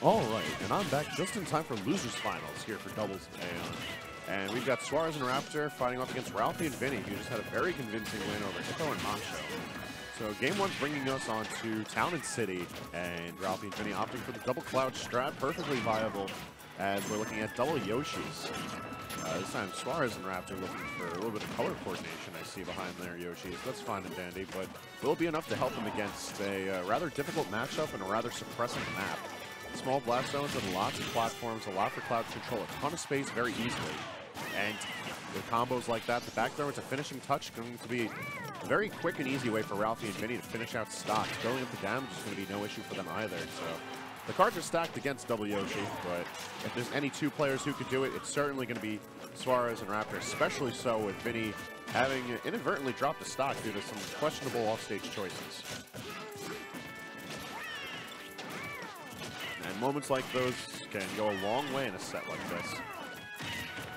All right, and I'm back just in time for losers finals here for doubles and AON. And we've got Suarez and Raptor fighting off against Ralphie and Vinnie, who just had a very convincing win over Hippo and Mancho. So game one's bringing us on to Town and City, and Ralphie and Vinnie opting for the double cloud strat, perfectly viable as we're looking at double Yoshis. This time Suarez and Raptor looking for a little bit of color coordination I see behind their Yoshis. That's fine and dandy, but will it be enough to help them against a rather difficult matchup and a rather suppressing map? Small blast zones with lots of platforms, a lot for cloud to control a ton of space very easily. And with combos like that, the back throw into finishing touch going to be a very quick and easy way for Ralphie and Vinnie to finish out stocks. Building up the damage is going to be no issue for them either. So the cards are stacked against double Yoshi, but if there's any two players who could do it, it's certainly going to be Suarez and Raptor, especially so with Vinnie having inadvertently dropped the stock due to some questionable offstage choices. And moments like those can go a long way in a set like this.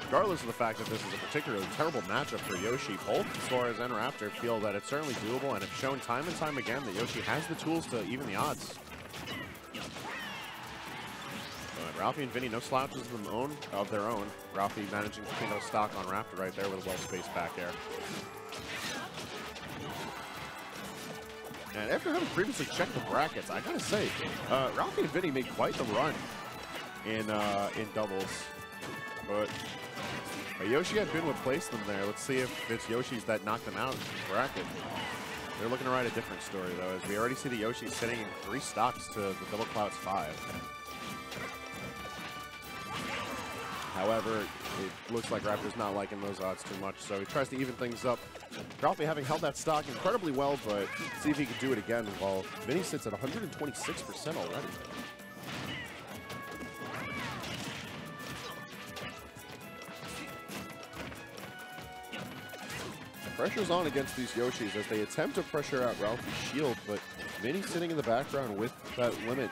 Regardless of the fact that this is a particularly terrible matchup for Yoshi, both Suarez and Raptor feel that it's certainly doable and have shown time and time again that Yoshi has the tools to even the odds. But Ralphie and Vinnie, no slouches of their own. Ralphie managing to clean out a stock on Raptor right there with a well-spaced back air. And after having previously checked the brackets, I gotta say, Ralphie and Vinnie made quite the run in doubles. But Yoshi had been what placed them there. Let's see if it's Yoshi's that knocked them out in the bracket. They're looking to write a different story, though, as we already see the Yoshi sitting in 3 stocks to the Double Cloud's 5. However, it looks like Raptor's not liking those odds too much, so he tries to even things up. Ralphie having held that stock incredibly well, but see if he can do it again, while Vinnie sits at 126% already. Pressure's on against these Yoshis as they attempt to pressure out Ralphie's shield, but Vinnie sitting in the background with that limit.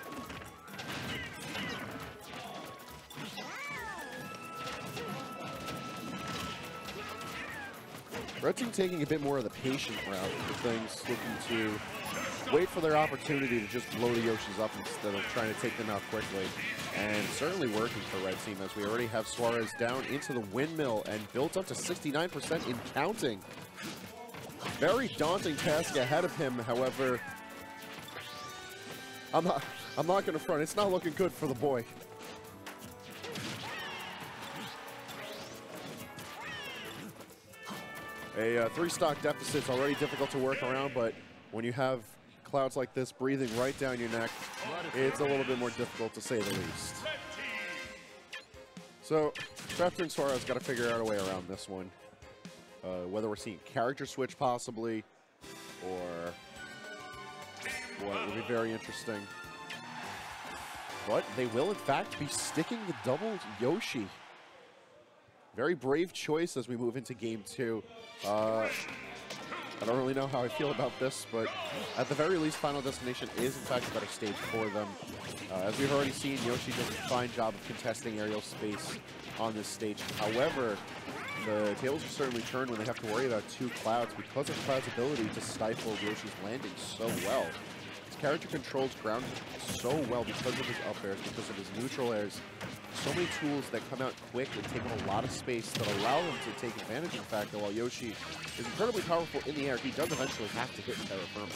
Red Team taking a bit more of the patient route for things, looking to wait for their opportunity to just blow the Yoshis up instead of trying to take them out quickly. And certainly working for Red Team as we already have Suarez down into the windmill and built up to 69% in counting. Very daunting task ahead of him, however, I'm not going to front. It's not looking good for the boy. A 3-stock deficit's already difficult to work around, but when you have clouds like this breathing right down your neck, it's a little bit more difficult to say the least. So, Raptor and Suarez got to figure out a way around this one. Whether we're seeing character switch possibly, or what would be very interesting. But they will in fact be sticking the double Yoshi. Very brave choice as we move into game 2. I don't really know how I feel about this, but at the very least, Final Destination is in fact a better stage for them. As we've already seen, Yoshi does a fine job of contesting aerial space on this stage. However, the tables are certainly turned when they have to worry about 2 clouds because of Cloud's ability to stifle Yoshi's landing so well. His character controls ground so well because of his up airs, because of his neutral airs. So many tools that come out quick and take up a lot of space that allow him to take advantage of the fact that while Yoshi is incredibly powerful in the air, he does eventually have to hit terra firma.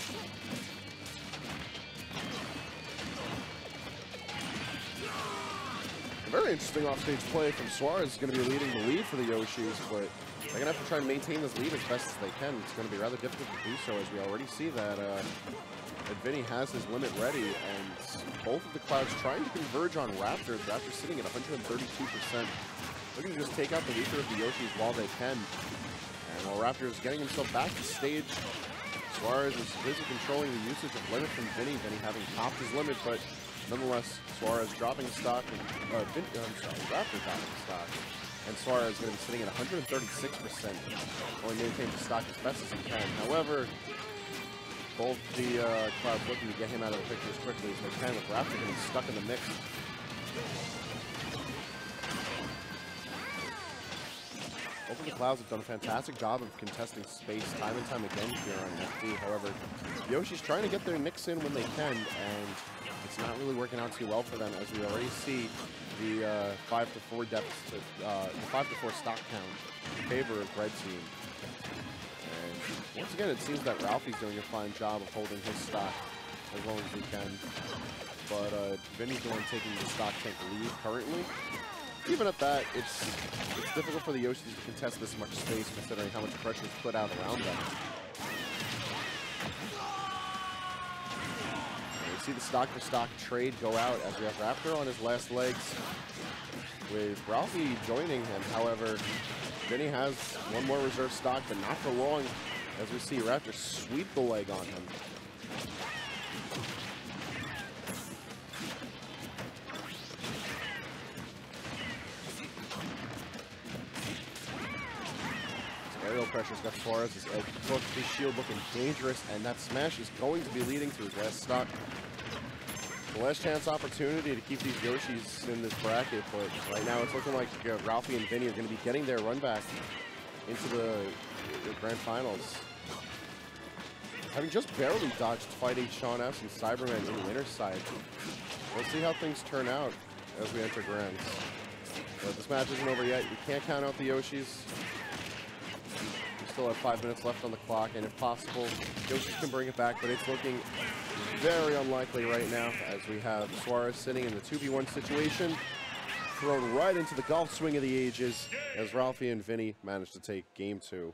A very interesting offstage play from Suarez is going to be leading the lead for the Yoshis, but they're going to have to try and maintain this lead as best as they can. It's going to be rather difficult to do so, as we already see that Vinnie has his limit ready, and both of the clouds trying to converge on Raptor. Raptor sitting at 132%. Looking to just take out the weaker of the Yoshis while they can. And while Raptor is getting himself back to stage, Suarez is busy controlling the usage of limit from Vinnie. Vinnie having topped his limit, but nonetheless, Suarez dropping stock, and Raptor dropping stock. And Suarez is going to be sitting at 136%, only maintain the stock as best as he can. However, both the clouds looking to get him out of the picture as quickly as they can, with Raptor getting stuck in the mix. Both of the Clouds have done a fantastic job of contesting space time and time again here on FD. However, Yoshi's trying to get their nicks in when they can, and it's not really working out too well for them, as we already see the 5-4 deficit, the 5-4 stock count in favor of Red Team. And once again, it seems that Ralphie's doing a fine job of holding his stock as long as he can. But Vinnie's the one taking the stock tank lead currently. Even at that, it's difficult for the Yoshis to contest this much space, considering how much pressure is put out around them. And we see the stock-for-stock trade go out as we have Raptor on his last legs, with Ralphie joining him. However, Vinnie has one more reserve stock, but not for long, as we see Raptor sweep the leg on him. Aerial pressure's got Suarez, his edge hook, his shield looking dangerous, and that smash is going to be leading to his last stock. The last chance opportunity to keep these Yoshis in this bracket, but right now it's looking like Ralphie and Vinnie are going to be getting their run back into the grand finals. Having just barely dodged fighting Sean S and Cyberman in winner's side. We'll see how things turn out as we enter grands. But this match isn't over yet. You can't count out the Yoshis. Still have 5 minutes left on the clock, and if possible, Yoshis can bring it back, but it's looking very unlikely right now, as we have Suarez sitting in the 2v1 situation, thrown right into the golf swing of the ages, as Ralphie and Vinnie manage to take game 2.